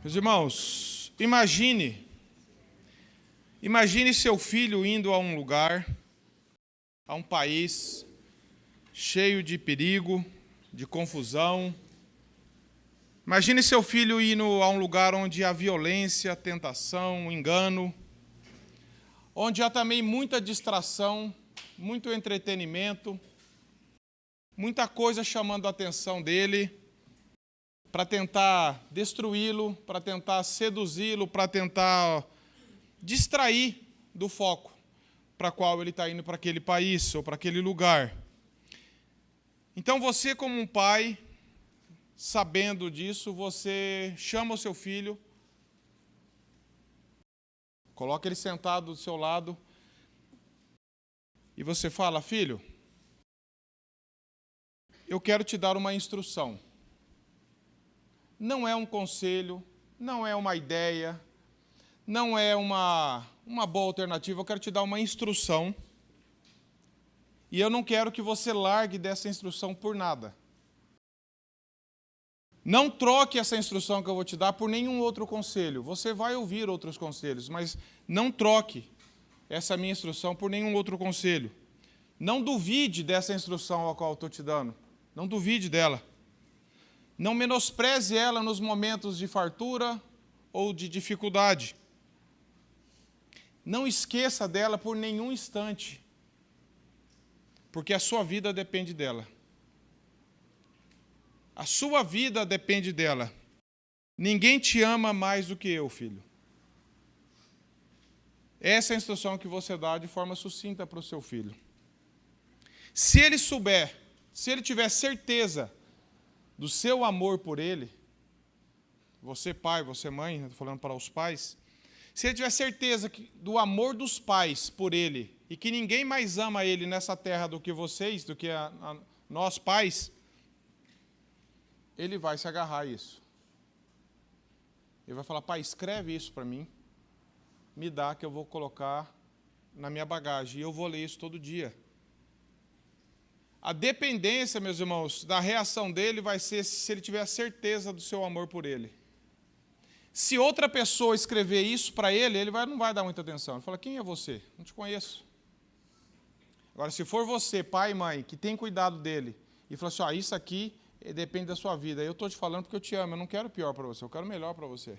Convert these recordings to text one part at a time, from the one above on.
Meus irmãos, imagine seu filho indo a um lugar, a um país cheio de perigo, de confusão. Imagine seu filho indo a um lugar onde há violência, tentação, engano, onde há também muita distração, muito entretenimento, muita coisa chamando a atenção dele para tentar destruí-lo, para tentar seduzi-lo, para tentar distrair do foco para qual ele está indo, para aquele país ou para aquele lugar. Então você, como um pai, sabendo disso, você chama o seu filho, coloca ele sentado do seu lado e você fala: filho, eu quero te dar uma instrução. Não é um conselho, não é uma ideia, não é uma boa alternativa, eu quero te dar uma instrução. E eu não quero que você largue dessa instrução por nada. Não troque essa instrução que eu vou te dar por nenhum outro conselho. Você vai ouvir outros conselhos, mas não troque essa minha instrução por nenhum outro conselho. Não duvide dessa instrução a qual eu estou te dando. Não duvide dela. Não menospreze ela nos momentos de fartura ou de dificuldade. Não esqueça dela por nenhum instante, porque a sua vida depende dela. A sua vida depende dela. Ninguém te ama mais do que eu, filho. Essa é a instrução que você dá de forma sucinta para o seu filho. Se ele souber, se ele tiver certeza do seu amor por ele, você pai, você mãe, estou falando para os pais, se ele tiver certeza do amor dos pais por ele, e que ninguém mais ama ele nessa terra do que vocês, do que nós pais, ele vai se agarrar a isso. Ele vai falar: pai, escreve isso para mim, me dá que eu vou colocar na minha bagagem, e eu vou ler isso todo dia. A dependência, meus irmãos, da reação dele vai ser se ele tiver certeza do seu amor por ele. Se outra pessoa escrever isso para ele, ele não vai dar muita atenção. Ele fala: quem é você? Não te conheço. Agora, se for você, pai e mãe, que tem cuidado dele, e fala assim: isso aqui depende da sua vida, eu estou te falando porque eu te amo, eu não quero pior para você, eu quero melhor para você.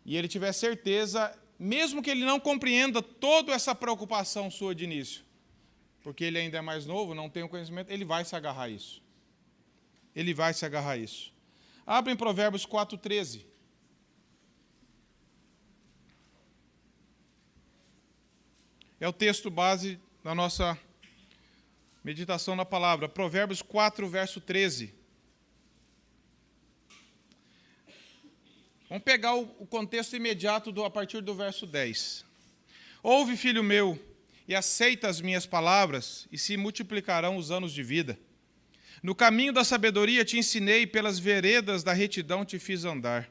E ele tiver certeza, mesmo que ele não compreenda toda essa preocupação sua de início, porque ele ainda é mais novo, não tem o conhecimento, ele vai se agarrar a isso. Ele vai se agarrar a isso. Abra em Provérbios 4:13. É o texto base da nossa meditação na palavra. Provérbios 4, verso 13. Vamos pegar o contexto imediato a partir do verso 10. Ouve, filho meu, e aceita as minhas palavras, e se multiplicarão os anos de vida. No caminho da sabedoria te ensinei, pelas veredas da retidão te fiz andar.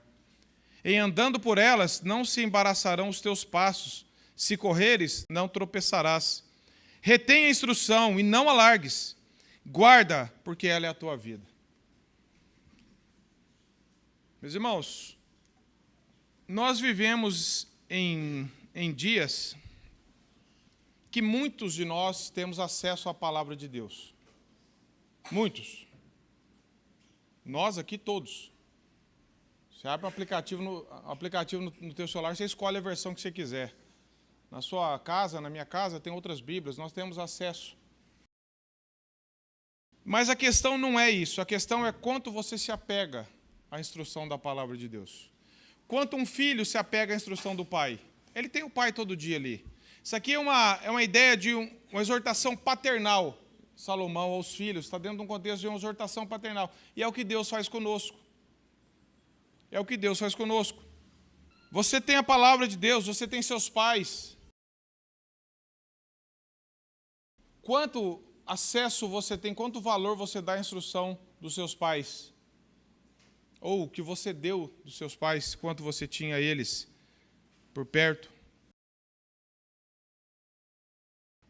Em andando por elas, não se embaraçarão os teus passos. Se correres, não tropeçarás. Retém a instrução e não a largues. Guarda, porque ela é a tua vida. Meus irmãos, nós vivemos em dias que muitos de nós temos acesso à palavra de Deus. Muitos. Nós aqui todos. Você abre um aplicativo no teu celular, você escolhe a versão que você quiser. Na sua casa, na minha casa, tem outras Bíblias, nós temos acesso. Mas a questão não é isso, a questão é quanto você se apega à instrução da palavra de Deus. Quanto um filho se apega à instrução do pai. Ele tem o pai todo dia ali. Isso aqui é uma ideia de uma exortação paternal. Salomão aos filhos, está dentro de um contexto de uma exortação paternal. E é o que Deus faz conosco. É o que Deus faz conosco. Você tem a palavra de Deus, você tem seus pais. Quanto acesso você tem, quanto valor você dá à instrução dos seus pais? Ou o que você deu dos seus pais, quanto você tinha eles por perto?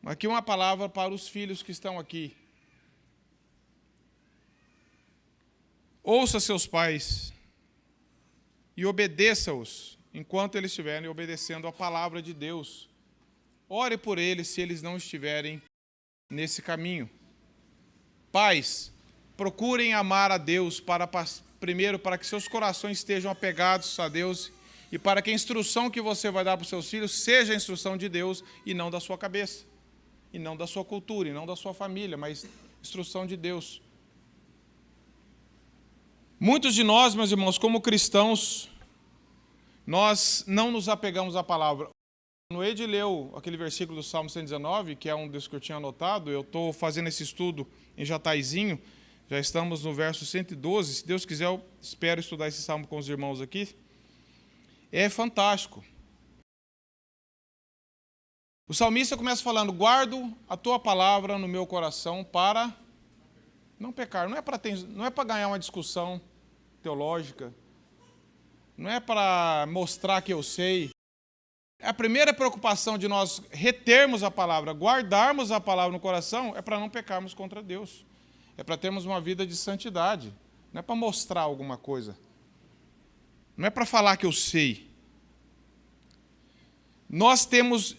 Aqui uma palavra para os filhos que estão aqui. Ouça seus pais. e obedeça-os, enquanto eles estiverem obedecendo a palavra de Deus. Ore por eles se eles não estiverem nesse caminho. Pais, procurem amar a Deus primeiro para que seus corações estejam apegados a Deus e para que a instrução que você vai dar para os seus filhos seja a instrução de Deus e não da sua cabeça, e não da sua cultura, e não da sua família, mas instrução de Deus. Muitos de nós, meus irmãos, como cristãos, nós não nos apegamos à palavra. No Ed leu aquele versículo do Salmo 119, que é um dos que eu tinha anotado. Eu estou fazendo esse estudo em Jataizinho, já estamos no verso 112. Se Deus quiser, eu espero estudar esse salmo com os irmãos aqui. É fantástico. O salmista começa falando: guardo a tua palavra no meu coração para não pecar. Não é para ganhar uma discussão teológica, não é para mostrar que eu sei. A primeira preocupação de nós retermos a palavra, guardarmos a palavra no coração, é para não pecarmos contra Deus. É para termos uma vida de santidade. Não é para mostrar alguma coisa. Não é para falar que eu sei. Nós temos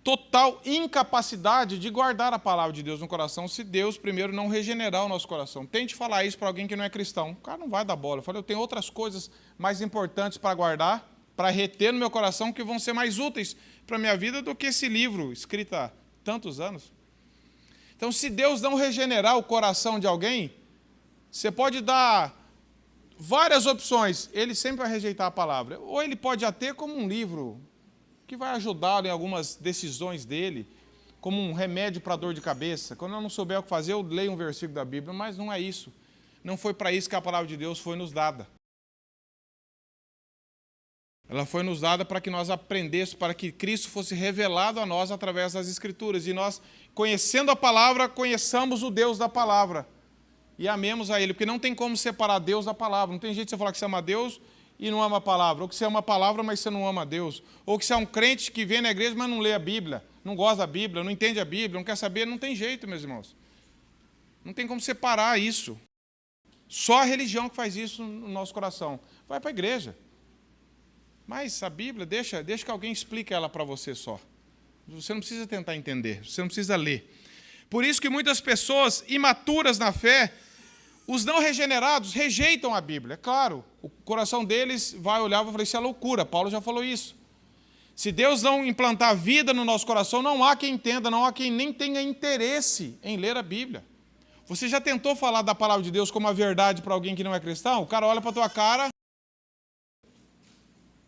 total incapacidade de guardar a palavra de Deus no coração se Deus primeiro não regenerar o nosso coração. Tente falar isso para alguém que não é cristão. O cara não vai dar bola. Eu falei, eu tenho outras coisas mais importantes para guardar, para reter no meu coração, que vão ser mais úteis para a minha vida do que esse livro escrito há tantos anos. Então, se Deus não regenerar o coração de alguém, você pode dar várias opções, ele sempre vai rejeitar a palavra. Ou ele pode até como um livro que vai ajudá-lo em algumas decisões dele, como um remédio para dor de cabeça. Quando eu não souber o que fazer, eu leio um versículo da Bíblia, mas não é isso. Não foi para isso que a palavra de Deus foi nos dada. Ela foi nos dada para que nós aprendêssemos, para que Cristo fosse revelado a nós através das Escrituras. E nós, conhecendo a palavra, conheçamos o Deus da palavra. E amemos a Ele, porque não tem como separar Deus da palavra. Não tem jeito de você falar que você ama Deus e não ama a palavra. Ou que você ama a palavra, mas você não ama a Deus. Ou que você é um crente que vem na igreja, mas não lê a Bíblia, não gosta da Bíblia, não entende a Bíblia, não quer saber. Não tem jeito, meus irmãos. Não tem como separar isso. Só a religião que faz isso no nosso coração. Vai para a igreja. Mas a Bíblia, deixa que alguém explique ela para você só. Você não precisa tentar entender, você não precisa ler. Por isso que muitas pessoas imaturas na fé, os não regenerados, rejeitam a Bíblia. É claro, o coração deles vai olhar e vai falar, isso é loucura. Paulo já falou isso. Se Deus não implantar vida no nosso coração, não há quem entenda, não há quem nem tenha interesse em ler a Bíblia. Você já tentou falar da palavra de Deus como a verdade para alguém que não é cristão? O cara olha para a tua cara.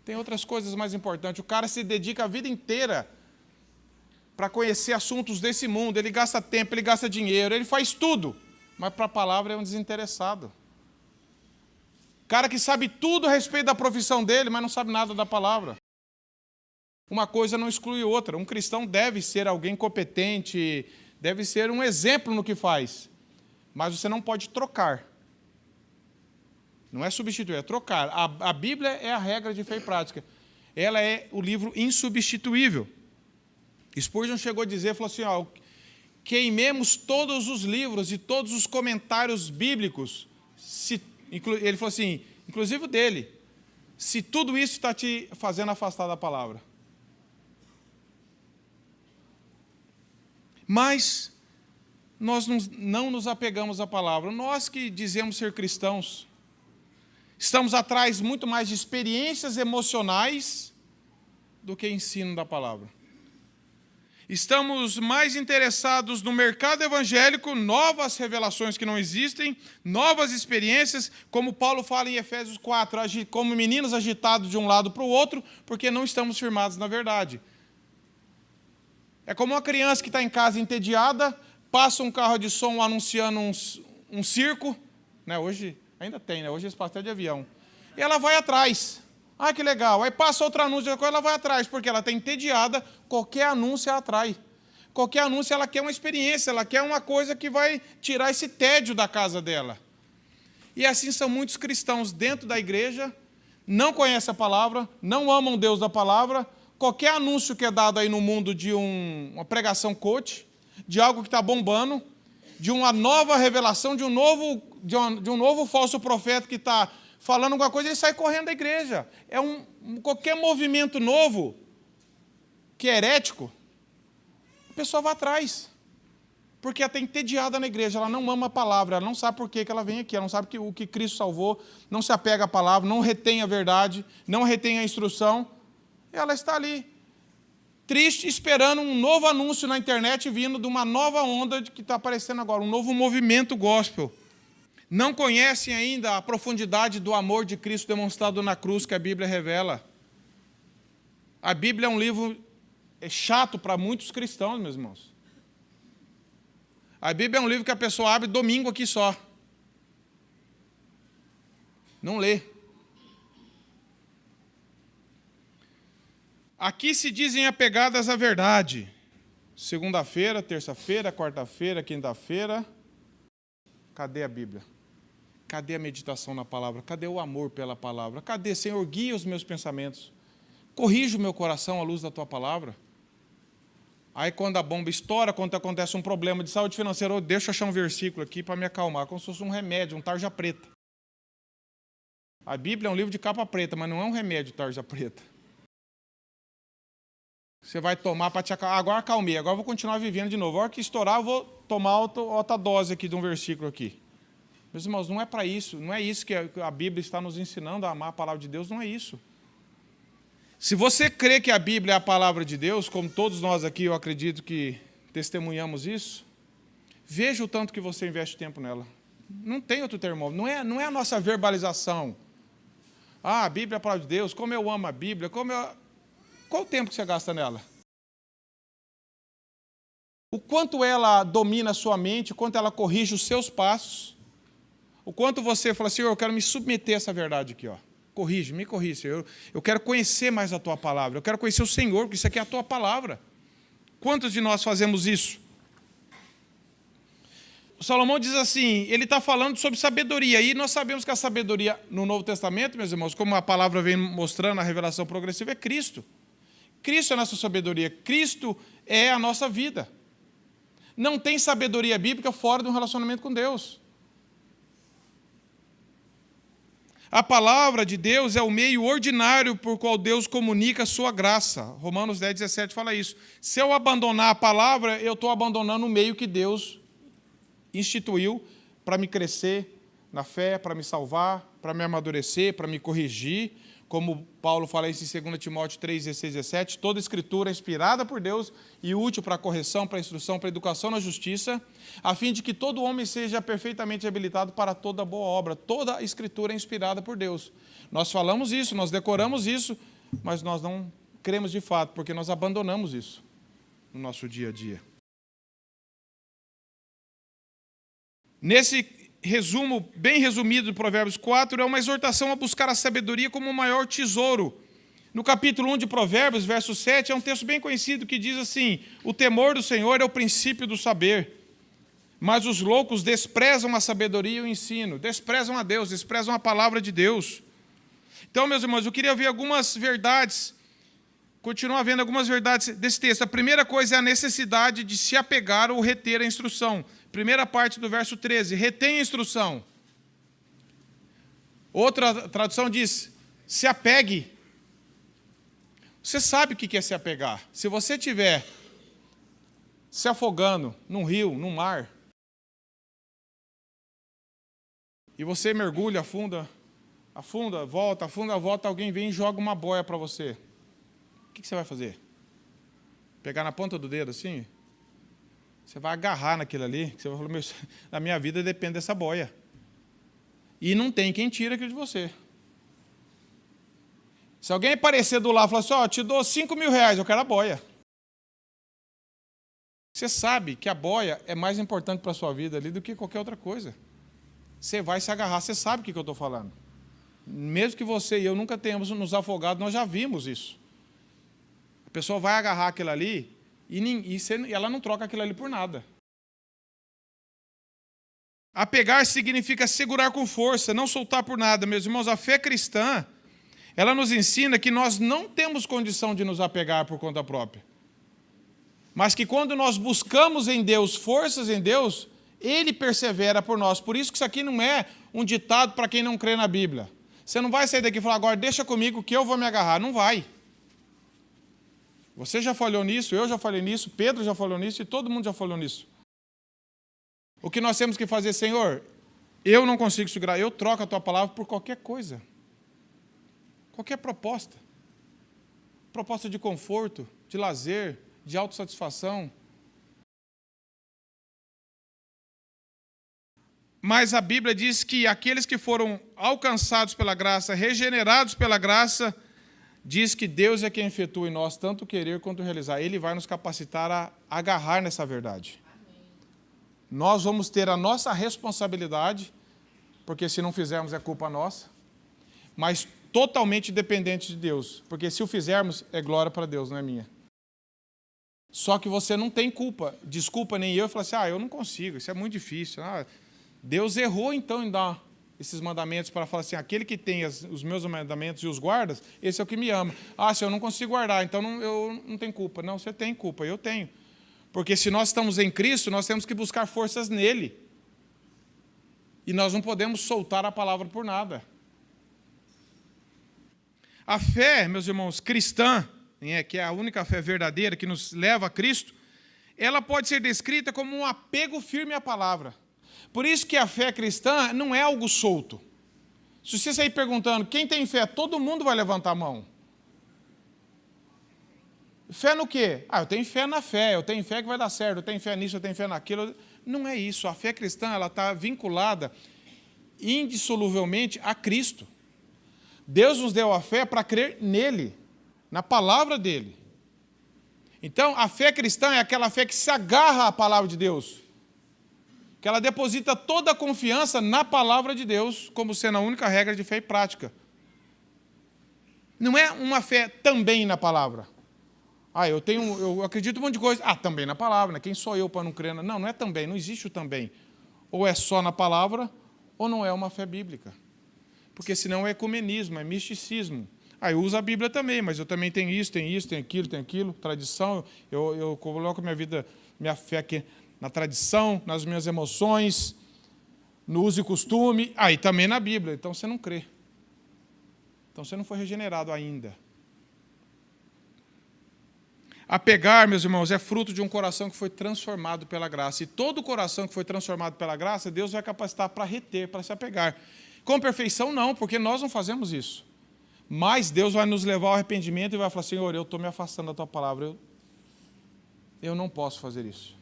Tem outras coisas mais importantes. O cara se dedica a vida inteira para conhecer assuntos desse mundo. Ele gasta tempo, ele gasta dinheiro, ele faz tudo. Mas para a palavra é um desinteressado. Cara que sabe tudo a respeito da profissão dele, mas não sabe nada da palavra. Uma coisa não exclui outra. Um cristão deve ser alguém competente, deve ser um exemplo no que faz. Mas você não pode trocar. Não é substituir, é trocar. A Bíblia é a regra de fé e prática. Ela é o livro insubstituível. Spurgeon chegou a dizer, falou assim, ó, queimemos todos os livros e todos os comentários bíblicos. Ele falou assim, inclusive o dele, se tudo isso está te fazendo afastar da palavra. Mas nós não nos apegamos à palavra. Nós que dizemos ser cristãos, estamos atrás muito mais de experiências emocionais do que ensino da palavra. Estamos mais interessados no mercado evangélico, novas revelações que não existem, novas experiências, como Paulo fala em Efésios 4, como meninos agitados de um lado para o outro, porque não estamos firmados na verdade. É como uma criança que está em casa entediada, passa um carro de som anunciando um circo, né? Hoje ainda tem, né? Hoje esse pastel de avião. E ela vai atrás. Ah, que legal. Aí passa outro anúncio, ela vai atrás, porque ela está entediada, qualquer anúncio a atrai. Qualquer anúncio, ela quer uma experiência, ela quer uma coisa que vai tirar esse tédio da casa dela. E assim são muitos cristãos dentro da igreja, não conhecem a palavra, não amam Deus da palavra. Qualquer anúncio que é dado aí no mundo de uma pregação coach, de algo que está bombando, de uma nova revelação, de um novo falso profeta que está falando alguma coisa, ele sai correndo da igreja. Qualquer movimento novo, que é herético, a pessoa vai atrás. Porque ela está entediada na igreja, ela não ama a palavra, ela não sabe por que ela vem aqui, ela não sabe o que Cristo salvou, não se apega à palavra, não retém a verdade, não retém a instrução. Ela está ali, triste, esperando um novo anúncio na internet vindo de uma nova onda que está aparecendo agora, um novo movimento gospel. Não conhecem ainda a profundidade do amor de Cristo demonstrado na cruz que a Bíblia revela. A Bíblia é um livro chato para muitos cristãos, meus irmãos. A Bíblia é um livro que a pessoa abre domingo aqui só. Não lê. Aqui se dizem apegadas à verdade. Segunda-feira, terça-feira, quarta-feira, quinta-feira. Cadê a Bíblia? Cadê a meditação na palavra? Cadê o amor pela palavra? Cadê, Senhor, guia os meus pensamentos? Corrige o meu coração à luz da tua palavra. Aí quando a bomba estoura, quando acontece um problema de saúde financeira, deixa eu achar um versículo aqui para me acalmar, como se fosse um remédio, um tarja preta. A Bíblia é um livro de capa preta, mas não é um remédio tarja preta. Você vai tomar para te acalmar. Agora acalmei, agora eu vou continuar vivendo de novo. A hora que estourar, eu vou tomar outra dose aqui de um versículo aqui. Meus irmãos, não é para isso, não é isso que a Bíblia está nos ensinando, a amar a palavra de Deus, não é isso. Se você crê que a Bíblia é a palavra de Deus, como todos nós aqui, eu acredito que testemunhamos isso, veja o tanto que você investe tempo nela. Não tem outro termômetro, não é a nossa verbalização. A Bíblia é a palavra de Deus, como eu amo a Bíblia, qual o tempo que você gasta nela? O quanto ela domina a sua mente, o quanto ela corrige os seus passos, o quanto você fala, Senhor, eu quero me submeter a essa verdade aqui, ó. Me corrige, Senhor. Eu quero conhecer mais a tua palavra. Eu quero conhecer o Senhor, porque isso aqui é a tua palavra. Quantos de nós fazemos isso? O Salomão diz assim, ele está falando sobre sabedoria. E nós sabemos que a sabedoria no Novo Testamento, meus irmãos, como a palavra vem mostrando, a revelação progressiva, é Cristo. Cristo é a nossa sabedoria. Cristo é a nossa vida. Não tem sabedoria bíblica fora de um relacionamento com Deus. A palavra de Deus é o meio ordinário por qual Deus comunica a sua graça. Romanos 10, 17 fala isso. Se eu abandonar a palavra, eu estou abandonando o meio que Deus instituiu para me crescer na fé, para me salvar, para me amadurecer, para me corrigir. Como Paulo fala isso em 2 Timóteo 3, 16, 17, toda escritura é inspirada por Deus e útil para a correção, para a instrução, para a educação na justiça, a fim de que todo homem seja perfeitamente habilitado para toda boa obra. Toda a escritura é inspirada por Deus. Nós falamos isso, nós decoramos isso, mas nós não cremos de fato, porque nós abandonamos isso no nosso dia a dia. Nesse resumo, bem resumido de Provérbios 4, é uma exortação a buscar a sabedoria como o maior tesouro. No capítulo 1 de Provérbios, verso 7, é um texto bem conhecido que diz assim, o temor do Senhor é o princípio do saber, mas os loucos desprezam a sabedoria e o ensino, desprezam a Deus, desprezam a palavra de Deus. Então, meus irmãos, eu queria ver algumas verdades, continuar vendo algumas verdades desse texto. A primeira coisa é a necessidade de se apegar ou reter a instrução. Primeira parte do verso 13, retém a instrução. Outra tradução diz, se apegue. Você sabe o que é se apegar. Se você estiver se afogando num rio, num mar, e você mergulha, afunda, volta, alguém vem e joga uma boia para você. O que você vai fazer? Pegar na ponta do dedo assim? Você vai agarrar naquilo ali, você vai falar, na minha vida depende dessa boia. E não tem quem tira aquilo de você. Se alguém aparecer do lado e falar assim, ó, te dou 5 mil reais, eu quero a boia. Você sabe que a boia é mais importante para a sua vida ali do que qualquer outra coisa. Você vai se agarrar, você sabe o que eu estou falando. Mesmo que você e eu nunca tenhamos nos afogado, nós já vimos isso. A pessoa vai agarrar aquilo ali e ela não troca aquilo ali por nada. Apegar significa segurar com força, não soltar por nada. Meus irmãos, a fé cristã, ela nos ensina que nós não temos condição de nos apegar por conta própria. Mas que quando nós buscamos em Deus, forças em Deus, Ele persevera por nós. Por isso que isso aqui não é um ditado para quem não crê na Bíblia. Você não vai sair daqui e falar, agora deixa comigo que eu vou me agarrar. Não vai. Você já falhou nisso, eu já falei nisso, Pedro já falou nisso e todo mundo já falou nisso. O que nós temos que fazer, Senhor, eu não consigo segurar, eu troco a tua palavra por qualquer coisa. Qualquer proposta. Proposta de conforto, de lazer, de autossatisfação. Mas a Bíblia diz que aqueles que foram alcançados pela graça, regenerados pela graça, diz que Deus é quem efetua em nós tanto querer quanto realizar. Ele vai nos capacitar a agarrar nessa verdade. Amém. Nós vamos ter a nossa responsabilidade, porque se não fizermos é culpa nossa, mas totalmente dependente de Deus, porque se o fizermos é glória para Deus, não é minha. Só que você não tem culpa, desculpa nem eu, e fala assim, eu não consigo, isso é muito difícil. Deus errou então em dar esses mandamentos para falar assim, aquele que tem os meus mandamentos e os guardas, esse é o que me ama. Se eu não consigo guardar, então eu não tenho culpa. Não, você tem culpa, eu tenho. Porque se nós estamos em Cristo, nós temos que buscar forças nele. E nós não podemos soltar a palavra por nada. A fé, meus irmãos, cristã, que é a única fé verdadeira que nos leva a Cristo, ela pode ser descrita como um apego firme à palavra. Por isso que a fé cristã não é algo solto. Se você sair perguntando quem tem fé, todo mundo vai levantar a mão. Fé no quê? Eu tenho fé na fé, eu tenho fé que vai dar certo, eu tenho fé nisso, eu tenho fé naquilo. Não é isso. A fé cristã ela está vinculada indissoluvelmente a Cristo. Deus nos deu a fé para crer nele, na palavra dele. Então, a fé cristã é aquela fé que se agarra à palavra de Deus. Que ela deposita toda a confiança na palavra de Deus, como sendo a única regra de fé e prática. Não é uma fé também na palavra. Eu acredito em um monte de coisa. Também na palavra, né? Quem sou eu para não crer? Não é também, não existe o também. Ou é só na palavra, ou não é uma fé bíblica. Porque senão é ecumenismo, é misticismo. Eu uso a Bíblia também, mas eu também tenho isso, tenho aquilo, tradição. Eu coloco minha fé aqui na tradição, nas minhas emoções, no uso e costume, e também na Bíblia. Então você não crê. Então você não foi regenerado ainda. Apegar, meus irmãos, é fruto de um coração que foi transformado pela graça. E todo coração que foi transformado pela graça, Deus vai capacitar para reter, para se apegar. Com perfeição não, porque nós não fazemos isso. Mas Deus vai nos levar ao arrependimento e vai falar, Senhor, eu estou me afastando da tua palavra. Eu não posso fazer isso.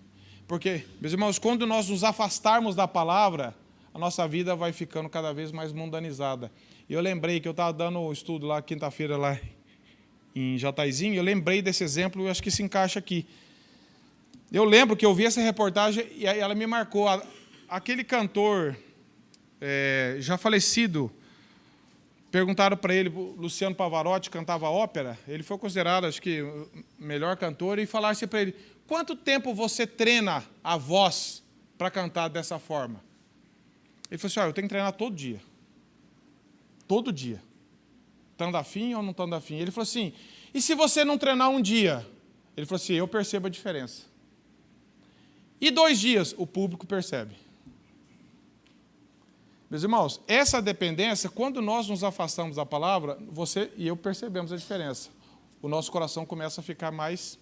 Porque, meus irmãos, quando nós nos afastarmos da palavra, a nossa vida vai ficando cada vez mais mundanizada. E eu lembrei que eu estava dando um estudo lá, quinta-feira, lá em Jataizinho, eu lembrei desse exemplo e acho que se encaixa aqui. Eu lembro que eu vi essa reportagem e ela me marcou. Aquele cantor já falecido, perguntaram para ele, Luciano Pavarotti, cantava ópera, ele foi considerado, acho que, o melhor cantor, e falasse para ele, quanto tempo você treina a voz para cantar dessa forma? Ele falou assim, eu tenho que treinar todo dia. Todo dia. Estando afim ou não estando afim? Ele falou assim, e se você não treinar um dia? Ele falou assim, eu percebo a diferença. E 2 dias, o público percebe. Meus irmãos, essa dependência, quando nós nos afastamos da palavra, você e eu percebemos a diferença. O nosso coração começa a ficar mais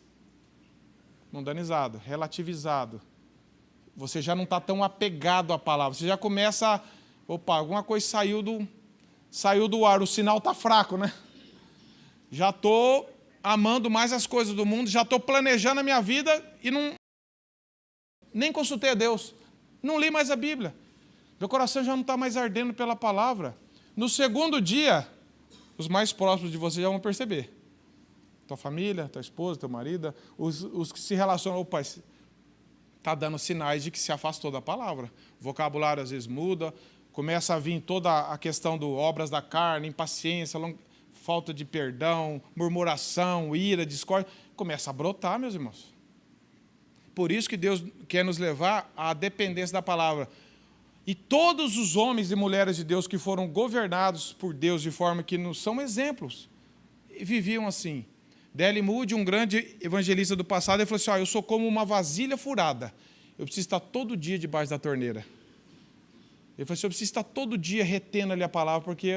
mundanizado, relativizado. Você já não está tão apegado à palavra. Você já começa alguma coisa saiu do ar, o sinal está fraco, né? Já estou amando mais as coisas do mundo, já estou planejando a minha vida e nem consultei a Deus. Não li mais a Bíblia. Meu coração já não está mais ardendo pela palavra. No segundo dia, os mais próximos de você já vão perceber. Tua família, tua esposa, teu marido, os que se relacionam, opa, está dando sinais de que se afastou da palavra. O vocabulário às vezes muda, começa a vir toda a questão do obras da carne, impaciência, falta de perdão, murmuração, ira, discórdia, começa a brotar, meus irmãos. Por isso que Deus quer nos levar à dependência da palavra. E todos os homens e mulheres de Deus que foram governados por Deus de forma que não são exemplos, viviam assim. D.L. Moody, um grande evangelista do passado, ele falou assim, eu sou como uma vasilha furada. Eu preciso estar todo dia debaixo da torneira. Ele falou assim, eu preciso estar todo dia retendo ali a palavra, porque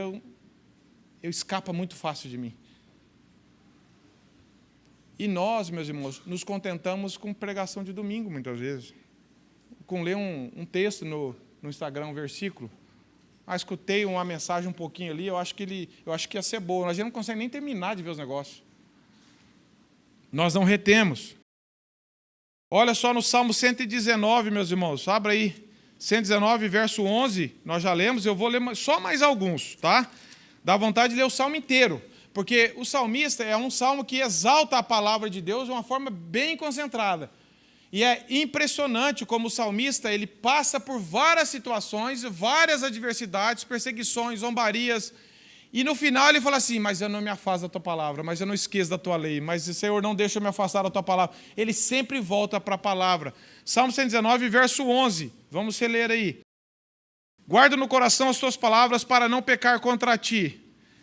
escapa muito fácil de mim. E nós, meus irmãos, nos contentamos com pregação de domingo, muitas vezes. Com ler um texto no Instagram, um versículo. Escutei uma mensagem um pouquinho ali, eu acho que ia ser boa. A gente não consegue nem terminar de ver os negócios. Nós não retemos. Olha só no Salmo 119, meus irmãos. Abra aí. 119, verso 11. Nós já lemos. Eu vou ler só mais alguns, tá? Dá vontade de ler o salmo inteiro. Porque o salmista é um salmo que exalta a palavra de Deus de uma forma bem concentrada. E é impressionante como o salmista ele passa por várias situações, várias adversidades, perseguições, zombarias. E no final ele fala assim, mas eu não me afasto da tua palavra, mas eu não esqueço da tua lei, mas Senhor, não deixa eu me afastar da tua palavra. Ele sempre volta para a palavra. Salmo 119, verso 11. Vamos reler aí. Guarda no coração as tuas palavras para não pecar contra ti.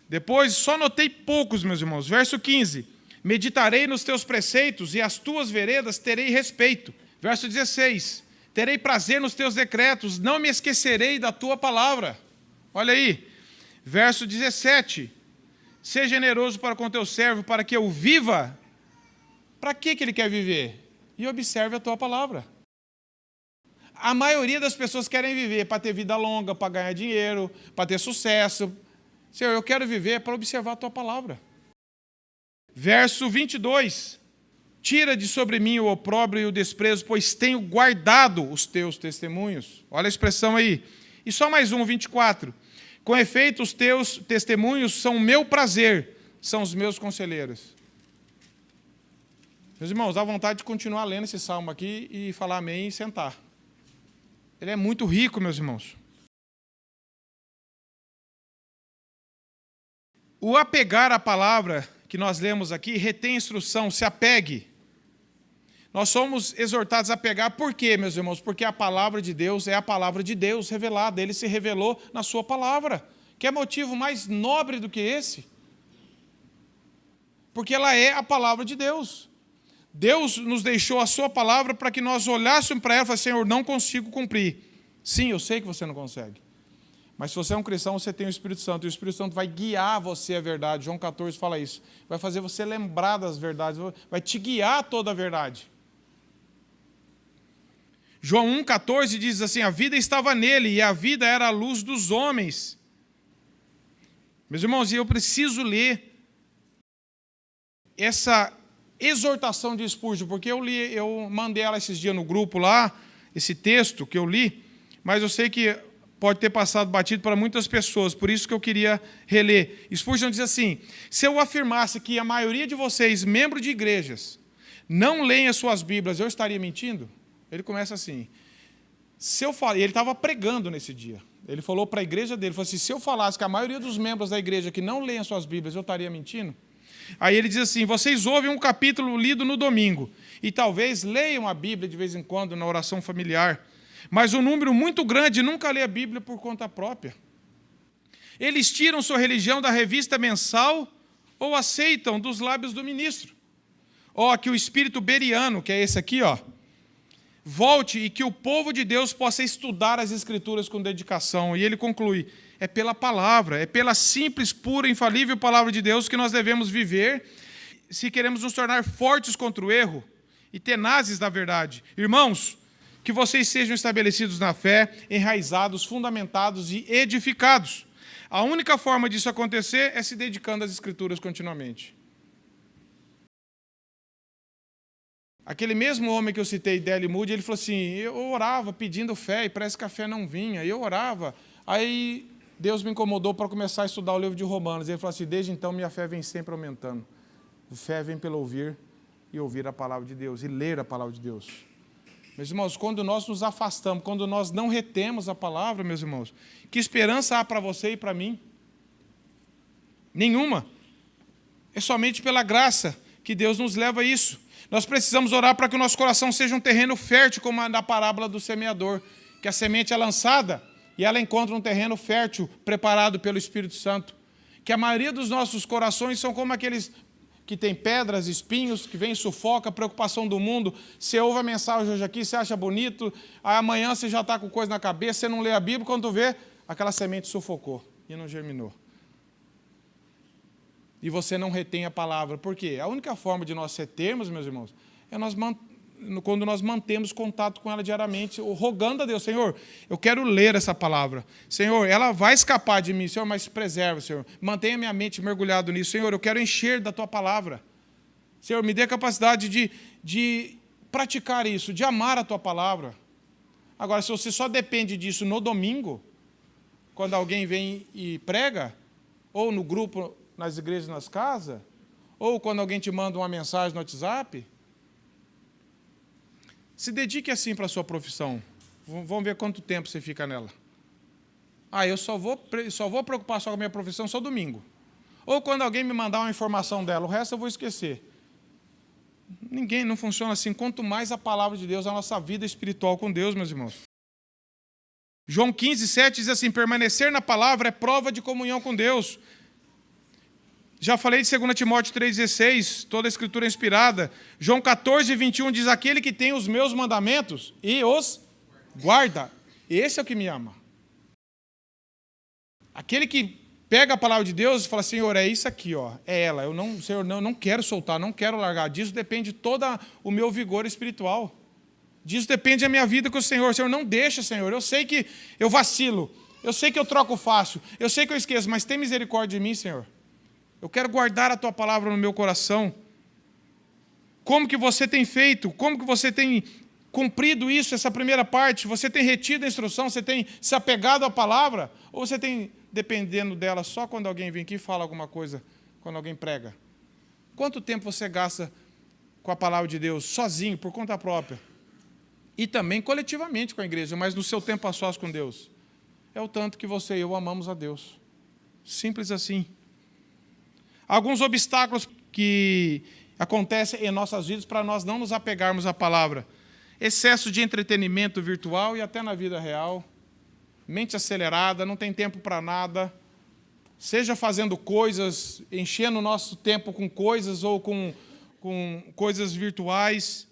Depois, só notei poucos, meus irmãos. Verso 15. Meditarei nos teus preceitos e as tuas veredas terei respeito. Verso 16. Terei prazer nos teus decretos, não me esquecerei da tua palavra. Olha aí. Verso 17. Seja generoso para com teu servo, para que eu viva. Para que ele quer viver? E observe a tua palavra. A maioria das pessoas querem viver para ter vida longa, para ganhar dinheiro, para ter sucesso. Senhor, eu quero viver para observar a tua palavra. Verso 22. Tira de sobre mim o opróbrio e o desprezo, pois tenho guardado os teus testemunhos. Olha a expressão aí. E só mais um, 24. Com efeito, os teus testemunhos são o meu prazer, são os meus conselheiros. Meus irmãos, dá vontade de continuar lendo esse salmo aqui e falar amém e sentar. Ele é muito rico, meus irmãos. O apegar à palavra que nós lemos aqui, retém instrução, se apegue. Nós somos exortados a pegar, por quê, meus irmãos? Porque a palavra de Deus é a palavra de Deus revelada, ele se revelou na sua palavra. Que é motivo mais nobre do que esse? Porque ela é a palavra de Deus. Deus nos deixou a sua palavra para que nós olhássemos para ela e falassem, Senhor, não consigo cumprir. Sim, eu sei que você não consegue. Mas se você é um cristão, você tem o Espírito Santo. E o Espírito Santo vai guiar você à verdade. João 14 fala isso. Vai fazer você lembrar das verdades. Vai te guiar a toda a verdade. João 1,14 diz assim, a vida estava nele e a vida era a luz dos homens. Meus irmãos, eu preciso ler essa exortação de Spurgeon, porque eu mandei ela esses dias no grupo lá, esse texto que eu li, mas eu sei que pode ter passado batido para muitas pessoas, por isso que eu queria reler. Spurgeon diz assim, se eu afirmasse que a maioria de vocês, membros de igrejas, não leem as suas Bíblias, eu estaria mentindo? Ele começa assim, ele estava pregando nesse dia, ele falou para a igreja dele, falou assim, se eu falasse que a maioria dos membros da igreja que não leem as suas Bíblias, eu estaria mentindo? Aí ele diz assim, vocês ouvem um capítulo lido no domingo, e talvez leiam a Bíblia de vez em quando na oração familiar, mas um número muito grande nunca lê a Bíblia por conta própria. Eles tiram sua religião da revista mensal ou aceitam dos lábios do ministro. Que o espírito beriano, que é esse aqui, volte e que o povo de Deus possa estudar as Escrituras com dedicação. E ele conclui, é pela palavra, é pela simples, pura, infalível palavra de Deus que nós devemos viver se queremos nos tornar fortes contra o erro e tenazes da verdade. Irmãos, que vocês sejam estabelecidos na fé, enraizados, fundamentados e edificados. A única forma disso acontecer é se dedicando às Escrituras continuamente. Aquele mesmo homem que eu citei, D.L. Moody, ele falou assim, eu orava pedindo fé e parece que a fé não vinha. Eu orava, aí Deus me incomodou para começar a estudar o livro de Romanos. Ele falou assim, desde então minha fé vem sempre aumentando. A fé vem pelo ouvir e ouvir a palavra de Deus e ler a palavra de Deus. Meus irmãos, quando nós nos afastamos, quando nós não retemos a palavra, meus irmãos, que esperança há para você e para mim? Nenhuma. É somente pela graça que Deus nos leva a isso. Nós precisamos orar para que o nosso coração seja um terreno fértil, como na parábola do semeador, que a semente é lançada e ela encontra um terreno fértil, preparado pelo Espírito Santo. Que a maioria dos nossos corações são como aqueles que tem pedras, espinhos, que vem sufoca, preocupação do mundo. Você ouve a mensagem hoje aqui, você acha bonito, aí amanhã você já está com coisa na cabeça, você não lê a Bíblia, quando tu vê, aquela semente sufocou e não germinou. e você não retém a palavra. Por quê? A única forma de nós retermos, meus irmãos, é quando nós mantemos contato com ela diariamente, rogando a Deus, Senhor, eu quero ler essa palavra. Senhor, ela vai escapar de mim, Senhor, mas preserva, Senhor. Mantenha minha mente mergulhada nisso. Senhor, eu quero encher da tua palavra. Senhor, me dê a capacidade de praticar isso, de amar a tua palavra. Agora, se você só depende disso no domingo, quando alguém vem e prega, ou no grupo, nas igrejas, nas casas, ou quando alguém te manda uma mensagem no WhatsApp, se dedique assim para a sua profissão. Vamos ver quanto tempo você fica nela. Eu só vou preocupar só com a minha profissão só domingo. Ou quando alguém me mandar uma informação dela, o resto eu vou esquecer. Não funciona assim. Quanto mais a palavra de Deus, a nossa vida espiritual com Deus, meus irmãos. João 15:7 diz assim, permanecer na palavra é prova de comunhão com Deus. Já falei de 2 Timóteo 3,16, toda a escritura é inspirada. João 14:21 diz, aquele que tem os meus mandamentos e os guarda, esse é o que me ama. Aquele que pega a palavra de Deus e fala, Senhor, é isso aqui, ó, é ela. Senhor, não quero soltar, não quero largar. Disso depende todo o meu vigor espiritual. Disso depende a minha vida com o Senhor. Senhor, não deixa, Senhor. Eu sei que eu vacilo. Eu sei que eu troco fácil. Eu sei que eu esqueço, mas tem misericórdia de mim, Senhor. Eu quero guardar a tua palavra no meu coração. Como que você tem feito? Como que você tem cumprido isso, essa primeira parte? Você tem retido a instrução? Você tem se apegado à palavra? Ou você tem dependendo dela só quando alguém vem aqui e fala alguma coisa, quando alguém prega? Quanto tempo você gasta com a palavra de Deus, sozinho, por conta própria? E também coletivamente com a igreja, mas no seu tempo a sós com Deus. É o tanto que você e eu amamos a Deus. Simples assim. Alguns obstáculos que acontecem em nossas vidas para nós não nos apegarmos à palavra. Excesso de entretenimento virtual e até na vida real. Mente acelerada, não tem tempo para nada. Seja fazendo coisas, enchendo o nosso tempo com coisas ou com coisas virtuais.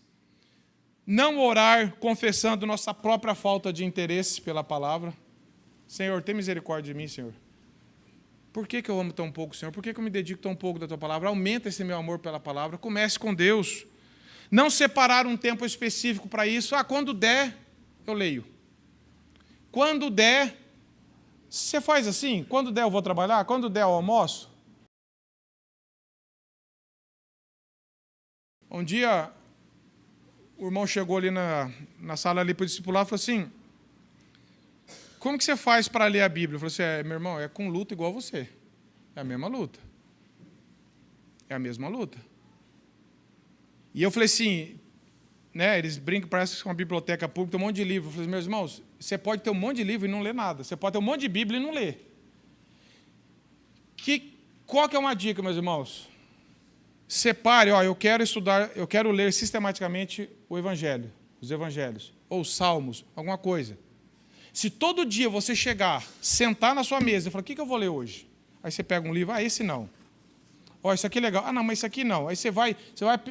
Não orar confessando nossa própria falta de interesse pela palavra. Senhor, tem misericórdia de mim, Senhor. Por que eu amo tão pouco, Senhor? Por que eu me dedico tão pouco da tua palavra? Aumenta esse meu amor pela palavra. Comece com Deus. Não separar um tempo específico para isso. Quando der, eu leio. Quando der, você faz assim? Quando der eu vou trabalhar? Quando der eu almoço? Um dia, o irmão chegou ali na sala ali para o discipulado e falou assim, como que você faz para ler a Bíblia? Eu falei assim, meu irmão, é com luta igual você. É a mesma luta. É a mesma luta. E eu falei assim, né, eles brincam, parece que é uma biblioteca pública, tem um monte de livro. Eu falei, meus irmãos, você pode ter um monte de livro e não ler nada. Você pode ter um monte de Bíblia e não ler. Qual que é uma dica, meus irmãos? Separe, eu quero estudar, eu quero ler sistematicamente o Evangelho, os Evangelhos, ou os Salmos, alguma coisa. Se todo dia você chegar, sentar na sua mesa e falar, o que eu vou ler hoje? Aí você pega um livro, esse não. Isso aqui é legal. Não, mas isso aqui não. Aí você vai